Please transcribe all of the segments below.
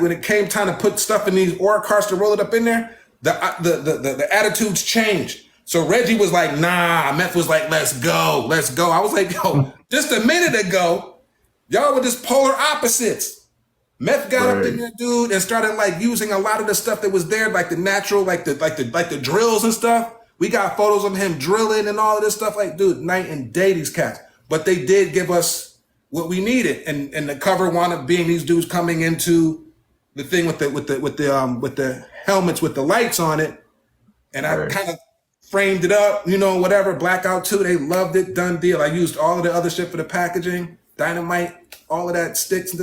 when it came time to put stuff in these ore carts to roll it up in there, the attitudes changed. So Reggie was like, nah. Meth was like, let's go. I was like, yo, just a minute ago, y'all were just polar opposites. Meth got up in there, dude, and started like using a lot of the stuff that was there, like the natural, like the drills and stuff. We got photos of him drilling and all of this stuff. Like, dude, night and day, these cats. But they did give us what we needed, and the cover wound up being these dudes coming into the thing with the helmets with the lights on it, and I kind of framed it up, you know, whatever. Blackout 2, they loved it. Done deal. I used all of the other shit for the packaging, dynamite, all of that sticks,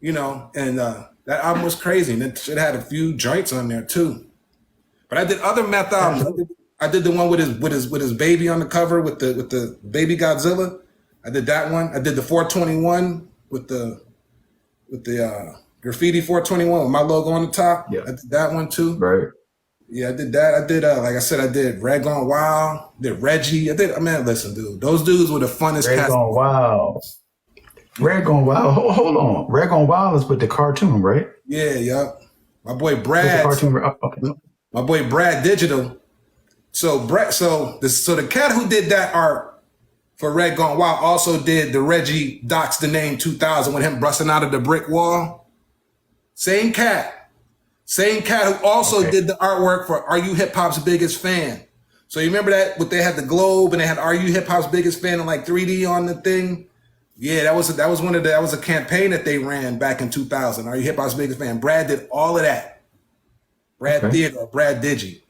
you know, and that album was crazy. And it had a few joints on there too. But I did other Meth albums. I did the one with his baby on the cover with the baby Godzilla. I did that one. I did the 421 with the graffiti 421 with my logo on the top. Yeah. I did that one too. Right. Yeah, I did that. I did like I said, I did Red Gone Wild, did Reggie. Listen, dude, those dudes were the funnest cats. Red Gone Wild. Red Gone Wild. Hold on. Red Gone Wild is with the cartoon, right? Yeah, yup. My boy Brad. Okay. My boy Brad Digital. So the cat who did that art for Red Gone Wild also did the Reggie Docs the Name 2000 with him busting out of the brick wall. Same cat who also did the artwork for Are You Hip Hop's Biggest Fan. So you remember that? They had the globe and they had Are You Hip Hop's Biggest Fan and like 3D on the thing. Yeah, that was a campaign that they ran back in 2000. Are You Hip Hop's Biggest Fan? Brad did all of that. Brad Digi.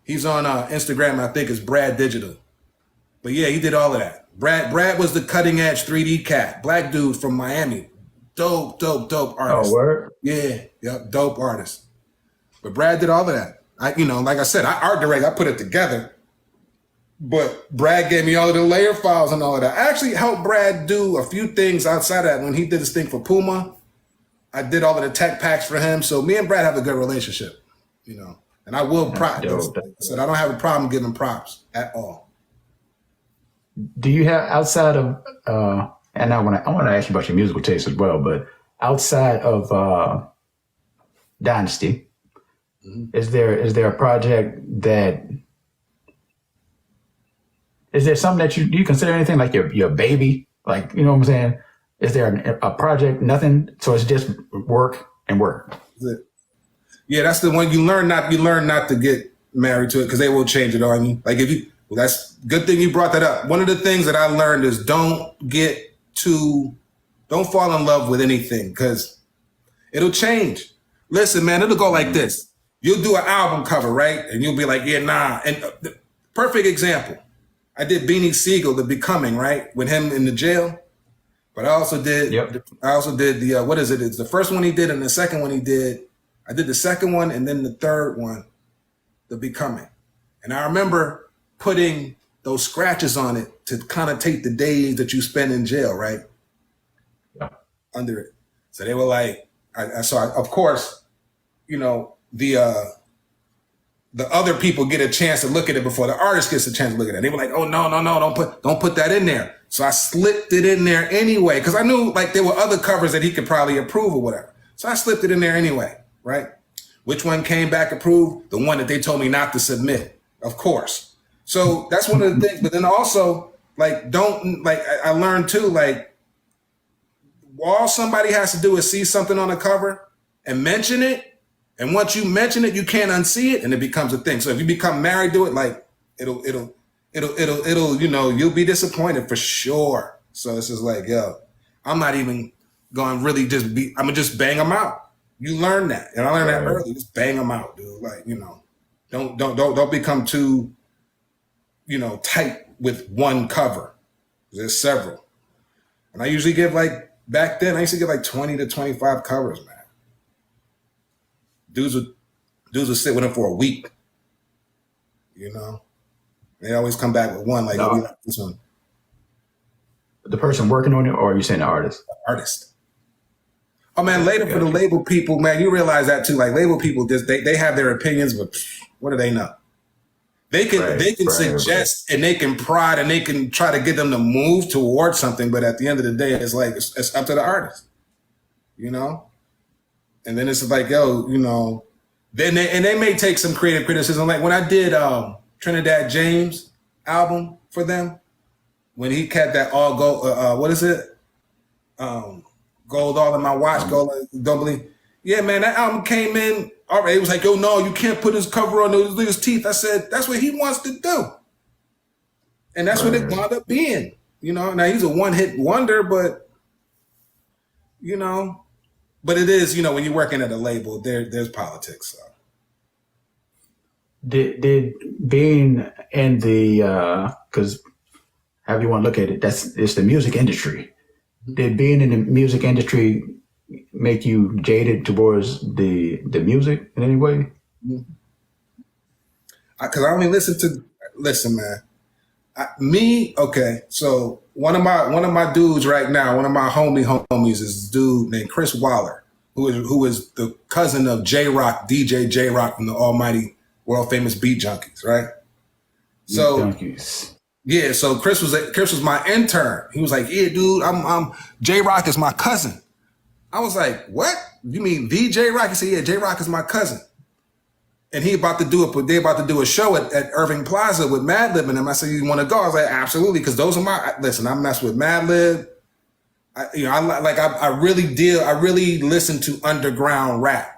He's on Instagram. I think it's Brad Digital. But yeah, he did all of that. Brad was the cutting edge 3D cat. Black dude from Miami. Dope artist. Oh, word? Yeah, yep, dope artist. But Brad did all of that. Like I said, I art direct, I put it together. But Brad gave me all of the layer files and all of that. I actually helped Brad do a few things outside of that. When he did this thing for Puma, I did all of the tech packs for him. So me and Brad have a good relationship, you know. And I will prop. I said I don't have a problem giving props at all. Do you have outside of and I want to ask you about your musical taste as well, but outside of Dynasty, is there a project that is there something that do you consider anything like your baby? Like, you know what I'm saying? Is there a project? Nothing. So it's just work and work. Yeah, that's the one you learn not to get married to it because they will change it on you. Like that's good thing you brought that up. One of the things that I learned is don't fall in love with anything because it'll change. Listen, man, it'll go like this. You'll do an album cover, right? And you'll be like, yeah, nah. And perfect example. I did Beanie Siegel, The Becoming, right? With him in the jail. But I also did the, what is it? It's the first one he did and the second one he did. I did the second one and then the third one, The Becoming. And I remember putting those scratches on it to connotate the days that you spend in jail, right? Yeah. Under it. So they were like, of course, you know, the other people get a chance to look at it before the artist gets a chance to look at it. They were like, oh, no, don't put that in there. So I slipped it in there anyway, because I knew like there were other covers that he could probably approve or whatever. So I slipped it in there anyway, right? Which one came back approved? The one that they told me not to submit, of course. So that's one of the things. But then also, like, I learned too, like, all somebody has to do is see something on the cover and mention it. And once you mention it, you can't unsee it and it becomes a thing. So if you become married to it, like it'll, you know, you'll be disappointed for sure. So it's just like, yo, I'm not even going to really I'm going to just bang them out. You learn that. And I learned that early. Just bang them out, dude. Like, you know, don't become too, you know, tight with one cover. There's several. And I usually give back then, I used to get 20 to 25 covers, man. Dudes would sit with him for a week, you know. They always come back with one, like, we like this one. The person working on it, or are you saying the artist? The artist. Oh man, later for the label people, man, you realize that too. Like label people, just they have their opinions, but what do they know? They can suggest and they can prod and they can try to get them to move towards something, but at the end of the day, it's like it's up to the artist, you know. And then it's like, yo, they may take some creative criticism. Like when I did Trinidad James album for them, when he kept that all gold, what is it? Gold all in my watch, gold, don't believe. Yeah, man, that album came in. All right, it was like, yo, no, you can't put his cover on those niggas' teeth. I said, that's what he wants to do. And that's what it wound up being. Now he's a one-hit wonder, but, but it is, when you're working at a label, there's politics. So. Did being in the, because however you want to look at it, it's the music industry. Did being in the music industry make you jaded towards the music in any way? Because I only listen, man. Okay. So one of my dudes right now, one of my homies is this dude named Chris Waller, who is the cousin of J-Rock, DJ J-Rock from the almighty world famous Beat Junkies, right? So Junkies. Yeah, so Chris was my intern. He was like, yeah, dude, I'm J-Rock is my cousin. I was like, what? You mean the J-Rock? He said, yeah, J-Rock is my cousin. And they about to do a show at Irving Plaza with Madlib and them. I said, you want to go? I was like, absolutely, because those are listen, I mess with Madlib. I really listen to underground rap.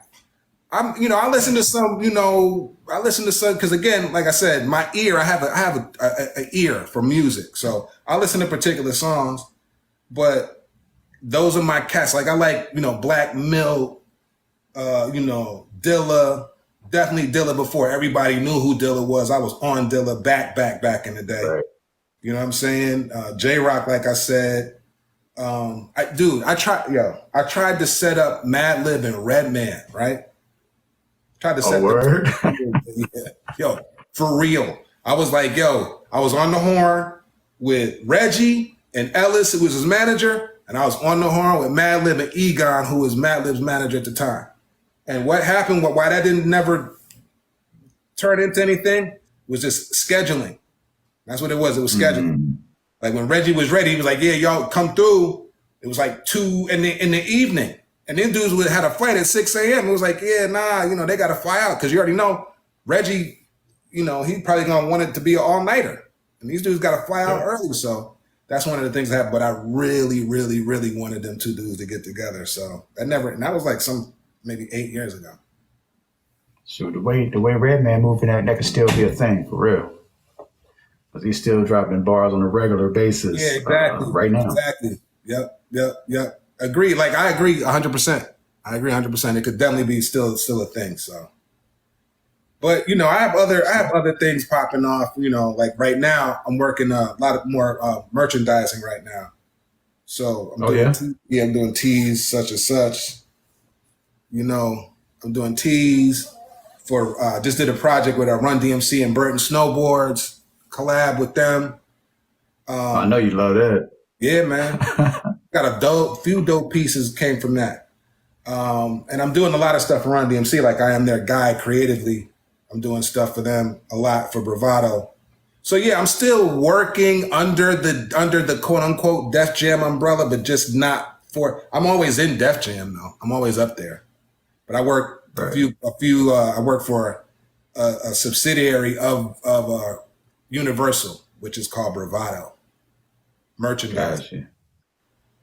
I listen to some, because again, like I said, my ear, I have a ear for music. So I listen to particular songs, but those are my cats. Like I like, Black Milk, Dilla, definitely Dilla before everybody knew who Dilla was. I was on Dilla back in the day. Right. You know what I'm saying? J-Rock, like I said. I tried to set up Madlib and Redman, right? Tried to set word. Yo, for real. I was like, I was on the horn with Reggie and Ellis, who was his manager, and I was on the horn with Madlib and Egon, who was Madlib's manager at the time. And what happened, why that didn't never turn into anything, was just scheduling. That's what it was. It was scheduling. Mm-hmm. Like when Reggie was ready, he was like, yeah, y'all come through. It was like 2 in the evening. And then dudes had a flight at 6 a.m. It was like, yeah, nah, they got to fly out. Because you already know, Reggie, he probably going to want it to be an all-nighter. And these dudes got to fly out early. So that's one of the things that happened. But I really, really, really wanted them two dudes to get together. So and that was like maybe 8 years ago. So the way Redman moving that could still be a thing, for real. Because he's still dropping bars on a regular basis. Yeah, exactly. Right now. Exactly. Yep. Agree. Like I agree 100%. I agree 100%. It could definitely be still a thing. So, but I have other things popping off. Like right now, I'm working a lot more merchandising right now. So I'm doing tees such and such. I'm doing tees for just did a project with Run DMC and Burton Snowboards, collab with them. I know you love that. Yeah, man. Got a few dope pieces came from that. And I'm doing a lot of stuff for Run DMC. Like I am their guy creatively. I'm doing stuff for them a lot for Bravado. So yeah, I'm still working under the quote unquote Def Jam umbrella, but just not I'm always in Def Jam though. I'm always up there. But I work I work for a subsidiary of Universal, which is called Bravado Merchandise. Gotcha.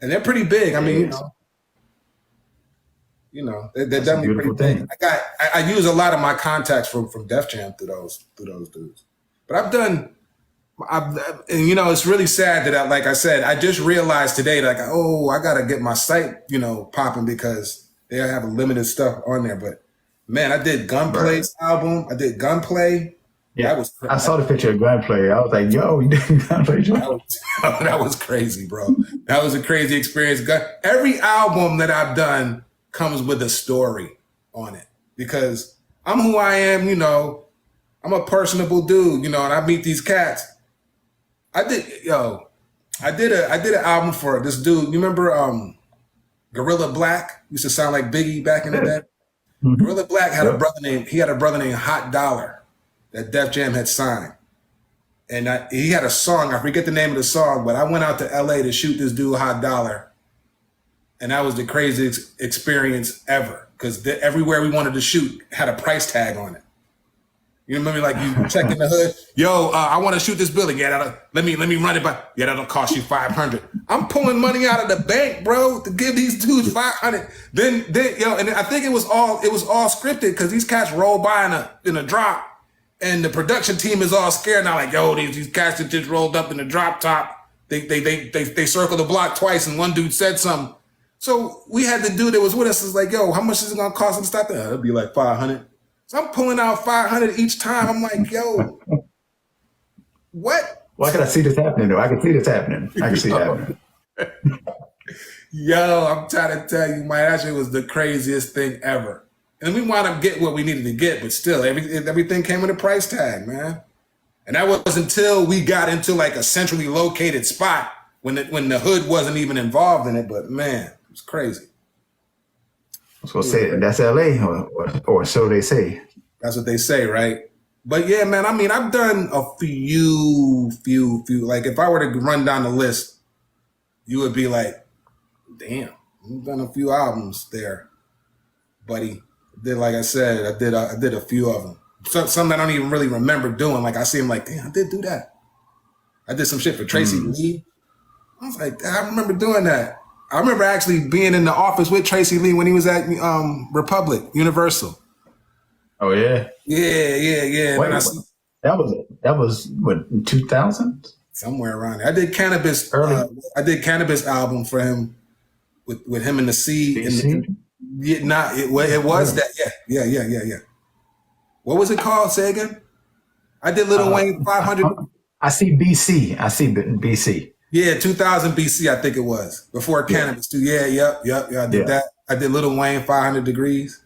And they're pretty big. I mean, they're definitely pretty big. I use a lot of my contacts from Def Jam through those dudes. But and it's really sad that like I said, I just realized today that I gotta get my site, popping because they have a limited stuff on there. But man, I did Gunplay's album. I did Gunplay. Yeah, I saw the picture of Gunplay. I was like, yo, you did Gunplay? That was crazy, bro. That was a crazy experience. Every album that I've done comes with a story on it because I'm who I am, I'm a personable dude, and I meet these cats. I did an album for this dude. You remember Gorilla Black? Used to sound like Biggie back in the day. Mm-hmm. Gorilla Black had a brother named Hot Dollar that Def Jam had signed. And he had a song, I forget the name of the song, but I went out to LA to shoot this dude Hot Dollar. And that was the craziest experience ever. because everywhere we wanted to shoot had a price tag on it. You remember, like you checking the hood. Yo, I want to shoot this building. Yeah, let me run it by. Yeah, that'll cost you $500. I'm pulling money out of the bank, bro, to give these dudes $500. Then yo, and I think it was all scripted because these cats roll by in a drop, and the production team is all scared now. Like, yo, these cats that just rolled up in the drop top. They circled the block twice, and one dude said something. So we had the dude that was with us was like, yo, how much is it gonna cost to stop there? It'll be like $500. So I'm pulling out $500 each time. I'm like, yo, what? Why can I see this happening though? I can see this happening. I can see it happening. Yo, I'm trying to tell you, man, that shit was the craziest thing ever. And we wound up getting what we needed to get, but still, everything came with a price tag, man. And that was until we got into like a centrally located spot when the hood wasn't even involved in it. But man, it was crazy. I was gonna say that's LA, or so they say. That's what they say, right? But yeah, man, I mean, I've done a few. Like, if I were to run down the list, you would be like, damn, I've done a few albums there, buddy. Like I said, I did a few of them. Some that I don't even really remember doing. Like, I see them like, damn, I did do that. I did some shit for Tracy Lee. I was like, I remember doing that. I remember actually being in the office with Tracy Lee when he was at Republic, Universal. Oh yeah. Yeah. Wait, that was what, 2000? Somewhere around there. I did Cannabis. I did Cannabis album for him with him and the C. It was that. Yeah. What was it called? Say again. I did Lil Wayne 500. I see BC. Yeah, 2000 BC, I think it was. Before Cannabis too. Yeah, I did that. I did Lil Wayne 500 Degrees.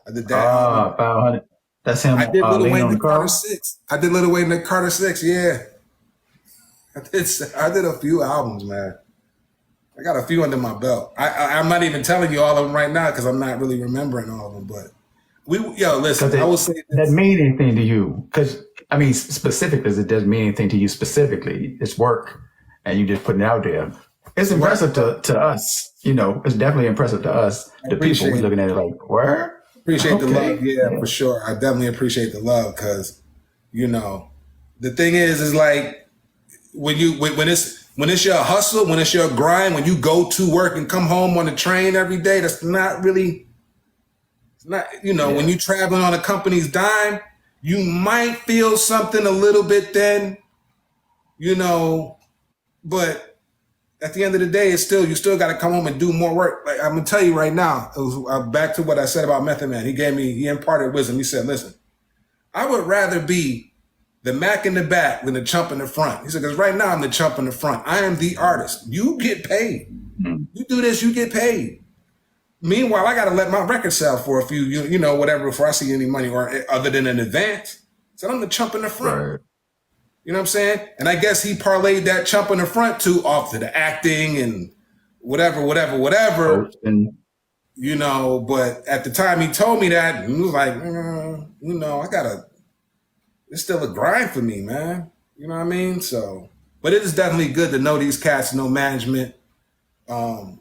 I did that. 500. That's him. I did Lil Wayne the Carter 6. I did Lil Wayne the Carter 6, yeah. I did a few albums, man. I got a few under my belt. I'm not even telling you all of them right now because I'm not really remembering all of them, but listen, I will say this. That mean anything to you? Because, I mean, specifically, it doesn't mean anything to you specifically. It's work, and you just putting it out there. It's impressive to us. You know, it's definitely impressive to us. The people we're looking at it like, where? Appreciate the love, yeah, for sure. I definitely appreciate the love because, you know, the thing is like when it's your hustle, when it's your grind, when you go to work and come home on the train every day, that's not really. When you're traveling on a company's dime, you might feel something a little bit then, but at the end of the day, you still got to come home and do more work. Like, I'm going to tell you right now, it was back to what I said about Method Man. He imparted wisdom. He said, listen, I would rather be the Mac in the back than the chump in the front. He said, because right now I'm the chump in the front. I am the artist. You get paid. You do this, you get paid. Meanwhile, I got to let my record sell for a few, whatever, before I see any money or other than an advance. So I'm the chump in the front. Right. You know what I'm saying? And I guess he parlayed that chump in the front too off to the acting and whatever. But at the time he told me that, he was like, it's still a grind for me, man. You know what I mean? So, but it is definitely good to know these cats, know management. I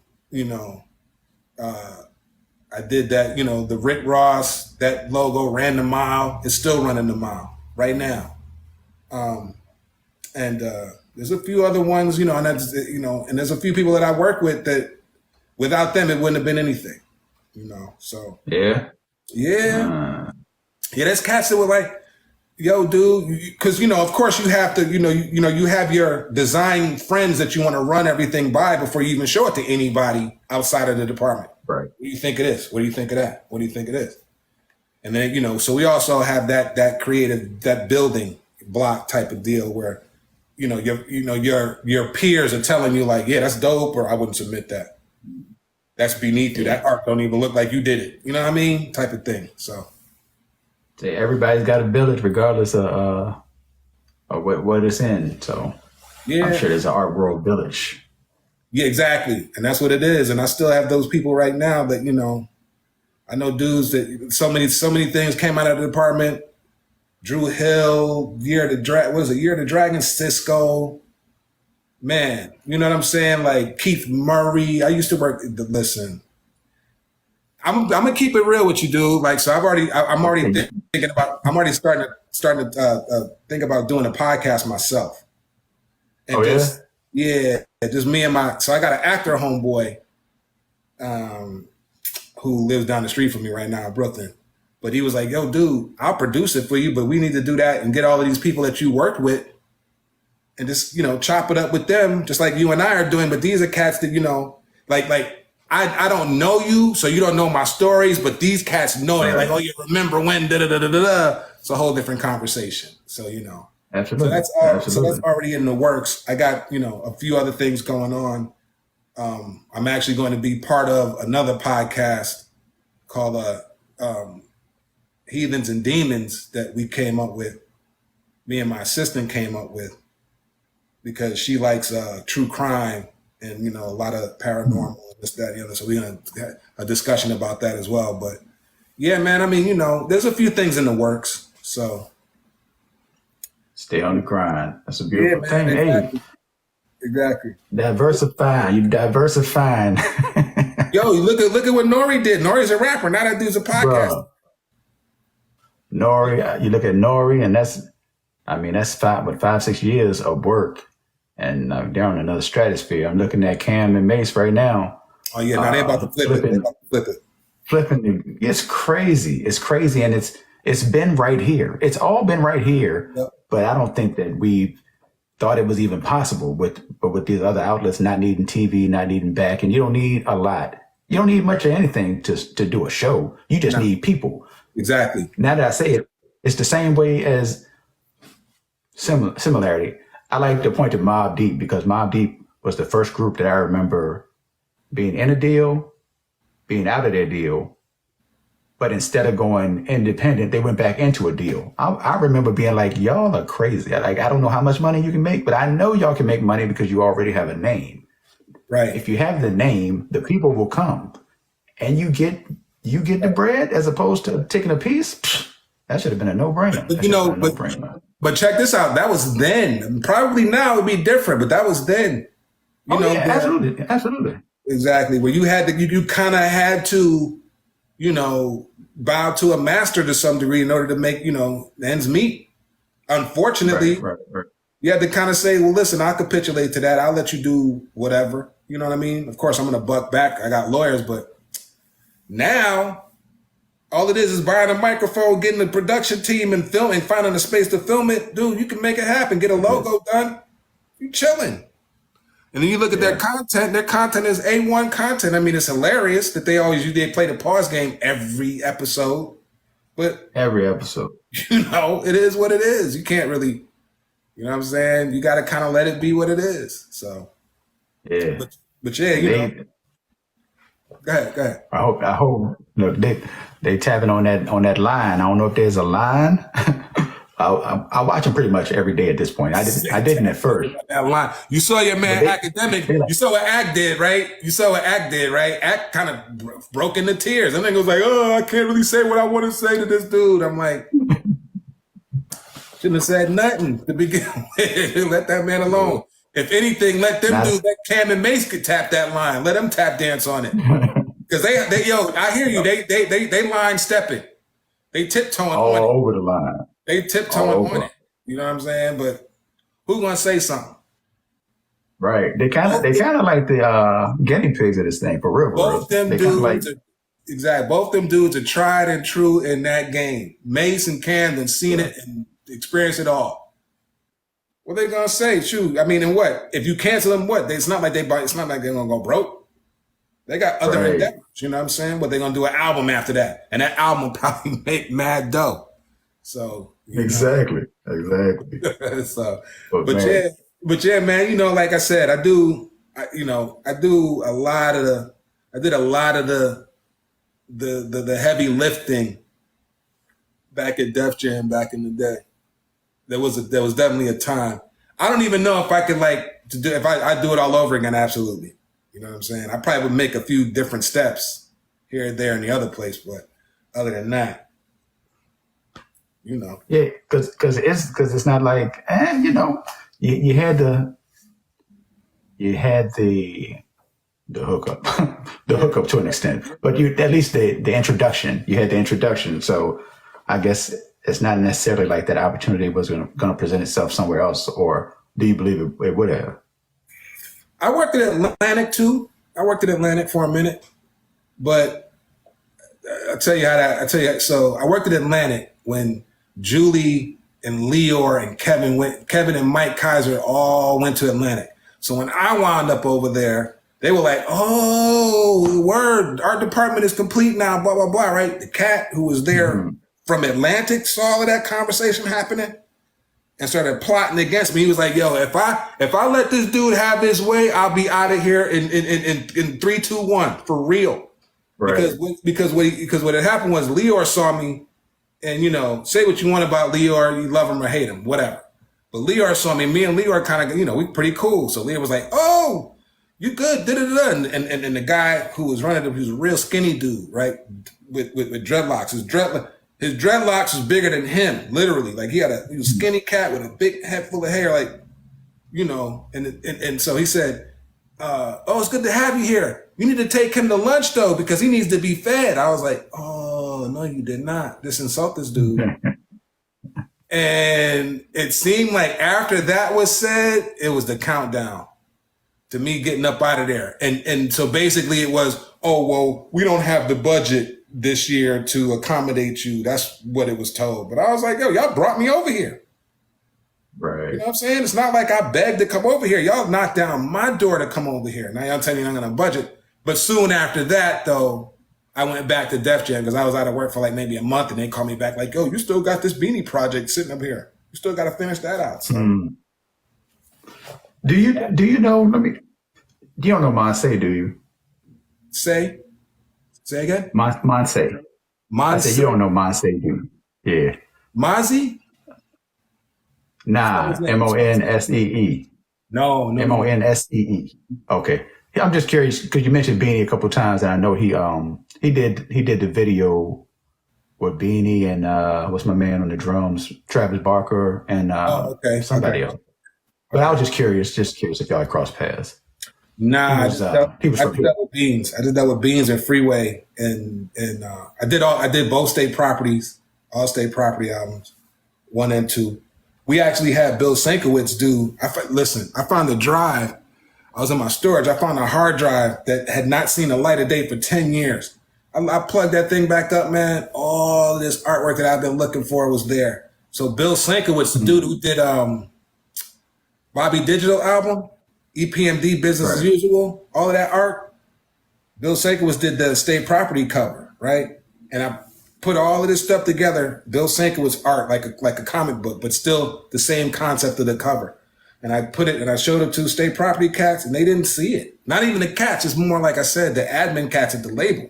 did that, the Rick Ross, that logo ran the mile. It's still running the mile right now. There's a few other ones, and that's, and there's a few people that I work with that without them, it wouldn't have been anything, so. Yeah. There's cats that were like, yo, dude, because, of course you have to, you have your design friends that you want to run everything by before you even show it to anybody outside of the department. Right. What do you think it is? What do you think of that? What do you think it is? And then, so we also have that creative, that building block type of deal where, your peers are telling you like, yeah, that's dope, or I wouldn't submit that. That's beneath you. That art don't even look like you did it. You know what I mean? Type of thing. So everybody's got a village regardless of what it's in. So yeah. I'm sure there's an art world village. Yeah, exactly. And that's what it is. And I still have those people right now that, I know dudes that so many things came out of the department. Drew Hill, Year of the Dragon, Cisco. Man, you know what I'm saying? Like Keith Murray. I used to work, listen, I'm gonna keep it real with you, dude. Like, so I'm already Okay. thinking about, I'm already starting to think about doing a podcast myself, Oh and yeah. just me and my. So I got an actor homeboy, um, who lives down the street from me right now in Brooklyn. But he was like, "Yo, dude, I'll produce it for you, but we need to do that and get all of these people that you worked with, and just chop it up with them, just like you and I are doing. But these are cats that like I don't know you, so you don't know my stories. But these cats know it. Like, Right. oh, you remember when? Da da da da da da. It's a whole different conversation. So so Absolutely. that's all. So that's Absolutely. already in the works. I got a few other things going on. I'm actually going to be part of another podcast called Heathens and Demons that we came up with. Me and my assistant came up with because she likes true crime and a lot of paranormal and this, that, the other. So we're gonna have a discussion about that as well. But yeah, man, I mean, there's a few things in the works. So Stay on the grind. That's a yeah, beautiful man, thing. Hey, exactly. diversify. You diversifying, Yo, you look at what Nori did. Nori's a rapper. Now that dude's a podcast. bro. Nori. You look at Nori, and that's 5, 6 years of work, and they're on another stratosphere. I'm looking at Cam and Mace right now. Oh yeah, now they about to flip it. They Flipping, about to flip it. flipping. It's crazy. It's crazy, and it's been right here. It's all been right here, Yep. but I don't think that we thought it was even possible with these other outlets not needing TV, not needing back, and you don't need a lot. You don't need much of anything to do a show. You just No, need people. exactly. Now that I say it, it's the same way as similarity. I like to point to Mobb Deep because Mobb Deep was the first group that I remember being in a deal, being out of their deal, but instead of going independent, they went back into a deal. I remember being like, y'all are crazy. Like, I don't know how much money you can make, but I know y'all can make money because you already have a name. Right. If you have the name, the people will come and you get the bread as opposed to taking a piece. Pfft, that should have been a no-brainer. But That should have been a no-brainer. but check this out. That was then. Probably now it'd be different, but that was then. Oh yeah, absolutely. Absolutely. Exactly. Where you had to, you kind of had to, bow to a master to some degree in order to make, ends meet. Unfortunately, Right. you had to kind of say, well, listen, I'll capitulate to that. I'll let you do whatever. You know what I mean? Of course, I'm going to buck back. I got lawyers, but now all it is buying a microphone, getting a production team and filming, finding a space to film it. Dude, you can make it happen. Get a logo done. You chilling. And then you look at their content. Their content is A1 content. I mean, it's hilarious that they play the pause game every episode. But Every episode. it is what it is. You can't really, you know what I'm saying? You got to kind of let it be what it is. So, Yeah. but yeah, go ahead. I hope look, they tapping on that line. I don't know if there's a line. I watch them pretty much every day at this point. I didn't at first. That line. You saw your man Academic. they like, You saw what Act did, right? Act kind of broke into tears. And then was like, oh, I can't really say what I want to say to this dude. I'm like, shouldn't have said nothing to begin with. Let that man alone. If anything, let Cam and Mace could tap that line. Let them tap dance on it. Because I hear you. They line stepping. They tiptoeing all on it. over the line. They tiptoeing on it. You know what I'm saying? But who's gonna say something? Right. They kind of like the guinea pigs of this thing for real. Both them they dudes, exactly. Both them dudes are tried and true in that game. Mace and Camden seen it and experienced it all. What they gonna say? Shoot, I mean, and what if you cancel them? What? It's not like they're gonna go broke. They got other endeavors. You know what I'm saying? But they're gonna do an album after that, and that album will probably make mad dough. So exactly. So, but yeah, man. Like I said, I did a lot of the heavy lifting back at Def Jam back in the day. There was definitely a time. I don't even know if I could if I do it all over again. Absolutely, you know what I'm saying. I probably would make a few different steps here and there in the other place, but other than that. Yeah, because it's not like you had the the hookup, the hookup to an extent. But you at least the introduction. You had the introduction, so I guess it's not necessarily like that opportunity was going to present itself somewhere else, or do you believe it would have? I worked at Atlantic too. I worked at Atlantic for a minute, but I'll tell you how that. I tell you. So I worked at Atlantic when Julie and Leor and Kevin and Mike Kaiser all went to Atlantic. So when I wound up over there, they were like, "Oh, word! Our department is complete now." Blah blah blah. Right? The cat who was there from Atlantic saw all of that conversation happening and started plotting against me. He was like, "Yo, if I let this dude have his way, I'll be out of here in 3, 2, 1 for real." Right. Because what had happened was Leor saw me, and say what you want about Leor, you love him or hate him, whatever. But Leor saw me. Me and Leor kind of we pretty cool. So Leor was like, "Oh, you good?" And the guy who was running it, he was a real skinny dude, right, with dreadlocks. His dreadlocks was bigger than him, literally. Like he was a skinny cat with a big head full of hair, like, and so he said, "Oh, it's good to have you here. You need to take him to lunch though, because he needs to be fed." I was like, "Oh, no, you did not. Just insult this dude." And it seemed like after that was said, it was the countdown to me getting up out of there. And so basically it was, "Oh, well, we don't have the budget this year to accommodate you." That's what it was told. But I was like, "Yo, y'all brought me over here." Right. You know what I'm saying? It's not like I begged to come over here. Y'all knocked down my door to come over here. Now y'all telling me I'm going to budget. But soon after that, though, I went back to Def Jam because I was out of work for like maybe a month, and they called me back like, "Yo, you still got this Beanie project sitting up here. You still got to finish that out." So. Do you know? You don't know Monse, do you? Say again? Monse. I said you don't know Monse, do you? Yeah. Mozzie? Nah, Monsee. No. Monsee. Okay. Yeah, I'm just curious because you mentioned Beanie a couple of times, and I know he did the video with Beanie and what's my man on the drums, Travis Barker, and somebody else. But I was just curious if y'all had crossed paths. Nah, I did that with Beans. I did that with Beans and Freeway, and I did both state properties, all state property albums, 1 and 2. We actually had Bill Sienkiewicz do. I found a drive. I was in my storage. I found a hard drive that had not seen the light of day for 10 years. I plugged that thing back up, man. All this artwork that I've been looking for was there. So Bill Sienkiewicz, the dude who did Bobby Digital album, EPMD, Business as Usual, all of that art, Bill Sienkiewicz did the state property cover, right? And I put all of this stuff together, Bill Sienkiewicz art, like a comic book, but still the same concept of the cover. And I put it, and I showed it to state property cats, and they didn't see it. Not even the cats. It's more like I said, the admin cats at the label.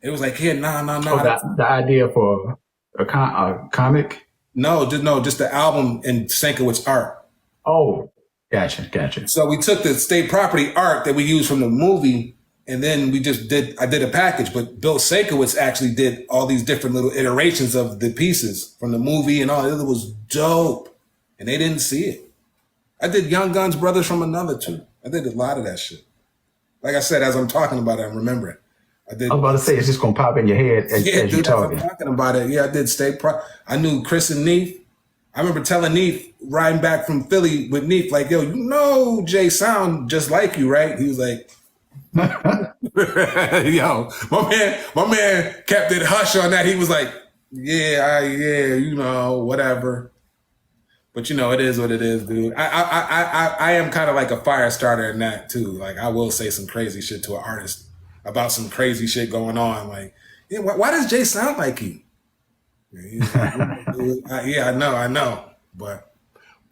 It was like, "Here, no. Oh, the idea for a comic? No, just the album and Sienkiewicz art. Oh, gotcha. So we took the state property art that we used from the movie, and then I did a package. But Bill Sienkiewicz actually did all these different little iterations of the pieces from the movie and all. It was dope, and they didn't see it. I did Young Guns Brothers from Another too. I did a lot of that shit. Like I said, as I'm talking about it, I'm remembering. I was about to say, it's just going to pop in your head as you're talking. I'm talking about it. Yeah, I did I knew Chris and Neef. I remember telling Neef, riding back from Philly with Neef, like, "Yo, Jay sound just like you, right?" He was like, "Yo, my man kept it hush on that." He was like, "Yeah, whatever." But it is what it is, dude. I am kind of like a fire starter in that too. Like I will say some crazy shit to an artist about some crazy shit going on. Like, yeah, why does Jay sound like you? Yeah, I know. But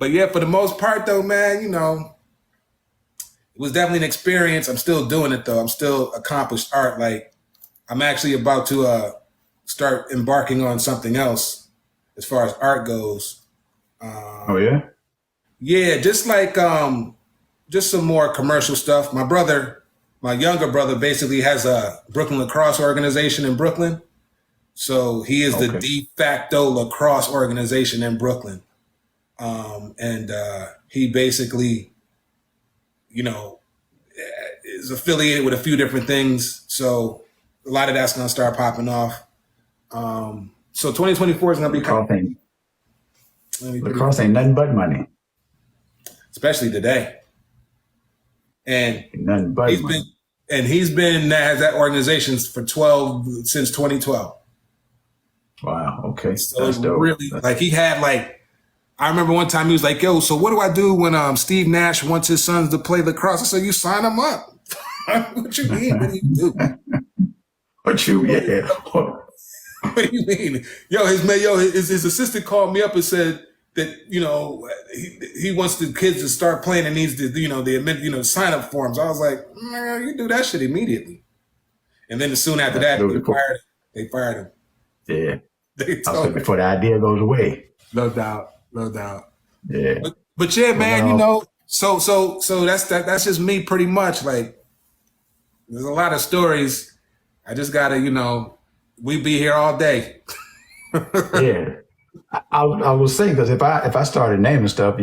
yeah, for the most part though, man, it was definitely an experience. I'm still doing it though. I'm still accomplished art. Like I'm actually about to start embarking on something else as far as art goes. Oh yeah? Yeah, just like just some more commercial stuff. My younger brother basically has a Brooklyn lacrosse organization in Brooklyn. So he is the de facto lacrosse organization in Brooklyn. And he basically, is affiliated with a few different things. So a lot of that's going to start popping off. So 2024 is going to be lacrosse ain't nothing but money, especially today. And nothing but money. He's been has that organization for since 2012. Wow. Okay. So it's really like he had like, I remember one time he was like, yo, so what do I do when Steve Nash wants his sons to play lacrosse? I said, you sign them up. What you mean? What do you do? What do you mean? His assistant called me up and said that, he wants the kids to start playing and needs the sign up forms. I was like, man, you do that shit immediately. And then soon after that, they fired him. Yeah. Before the idea goes away. No doubt. Yeah. But yeah, man, so that's just me pretty much. Like, there's a lot of stories. I just gotta, we be here all day. Yeah. I will say, because if I started naming stuff,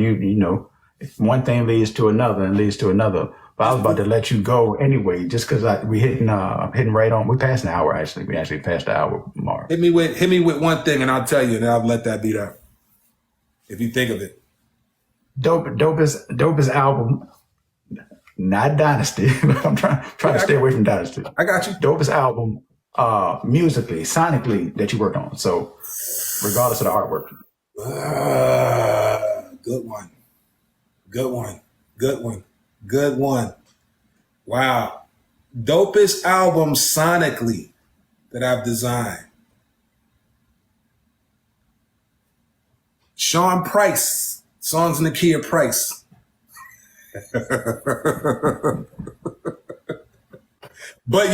one thing leads to another and leads to another. But I was about to let you go anyway, just because we hitting right on. We passed an hour actually. We actually passed the hour mark. Hit me with one thing, and I'll tell you, and I'll let that be that. If you think of it, dopest album, not Dynasty. I'm trying to stay away from Dynasty. I got you. Dopest album, musically, sonically, that you worked on. So, regardless of the artwork. Good one. Wow. Dopest album sonically that I've designed. Sean Price, Songs in the Key of Price. But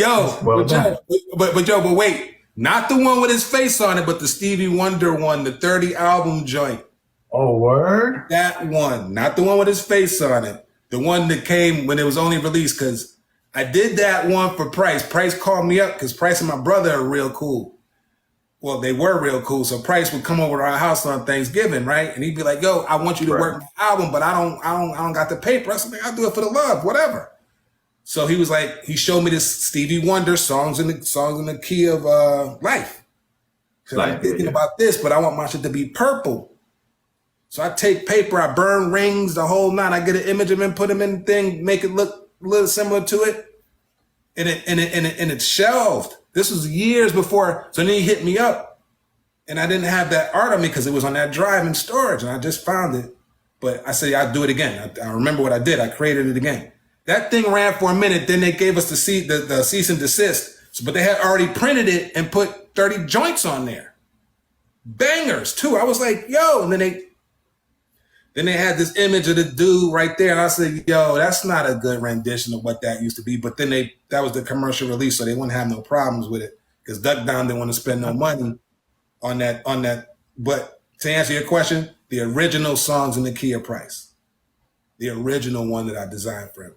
wait, not the one with his face on it, but the Stevie Wonder one, the 30 album joint. Oh, word? That one, not the one with his face on it. The one that came when it was only released, because I did that one for Price. Price called me up because Price and my brother are real cool. Well, they were real cool. So Price would come over to our house on Thanksgiving, right? And he'd be like, yo, I want you to work my album, but I don't got the paper. I said, I'll do it for the love, whatever. So he was like, he showed me this Stevie Wonder songs in the key of life. So I'm thinking about this, but I want my shit to be purple. So I take paper, I burn rings, the whole nine. I get an image of him, put him in the thing, make it look a little similar to it. And it's shelved. This was years before. So then he hit me up, and I didn't have that art on me because it was on that drive in storage, and I just found it. But I said, I'll do it again. I remember what I did. I created it again. That thing ran for a minute. Then they gave us the cease and desist. But they had already printed it and put 30 joints on there. Bangers too. I was like, yo. And then they had this image of the dude right there. And I said, yo, that's not a good rendition of what that used to be. But then that was the commercial release, so they wouldn't have no problems with it. Because Duck Down didn't want to spend no money on that. But to answer your question, the original Songs in the Key of Price. The original one that I designed for him.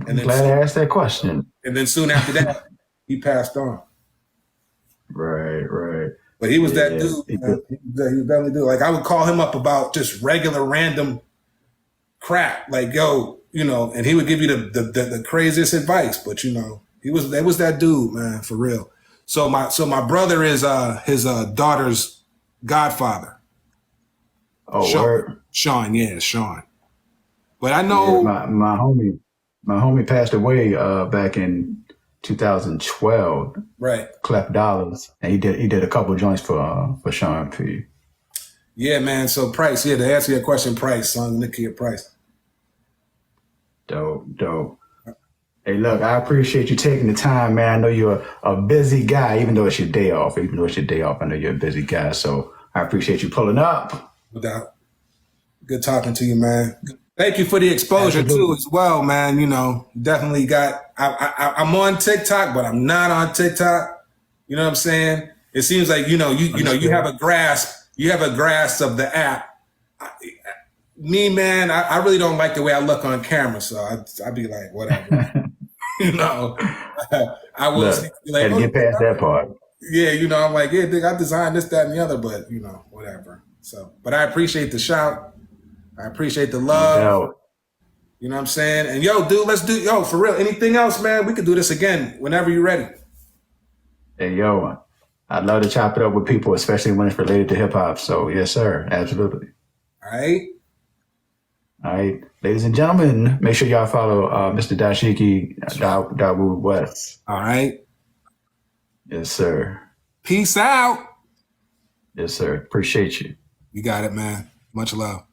I'm glad I asked that question. And then soon after that, he passed on. Right. But he was that dude. He was definitely dude. Like, I would call him up about just regular random crap. Like, yo, and he would give you the craziest advice. But he was that dude, man, for real. So my brother is his daughter's godfather. Oh, Sean. word. Sean. But I know my homie passed away back in 2012. Right. Clef Dollars. And he did a couple of joints for Sean P. Yeah, man. So Price, to answer your question, Price, Songs in the Key of Price. Dope. Hey, look, I appreciate you taking the time, man. I know you're a busy guy, even though it's your day off. I know you're a busy guy. So I appreciate you pulling up. No doubt. Good talking to you, man. Thank you for the exposure too, as well, man. Definitely got. I'm on TikTok, but I'm not on TikTok. You know what I'm saying? It seems like you have a grasp. You have a grasp of the app. Me, man, I really don't like the way I look on camera, so I'd be like, whatever. I will like, get past that part. Yeah, I'm like, yeah, I designed this, that, and the other, but whatever. So, but I appreciate the shout. I appreciate the love. You know what I'm saying? And yo, dude, let's do for real. Anything else, man? We could do this again whenever you're ready. Hey, yo, I'd love to chop it up with people, especially when it's related to hip hop. So, yes, sir. Absolutely. All right. All right. Ladies and gentlemen, make sure y'all follow Mr. Dashiki, Dawud West. All right. Yes, sir. Peace out. Yes, sir. Appreciate you. You got it, man. Much love.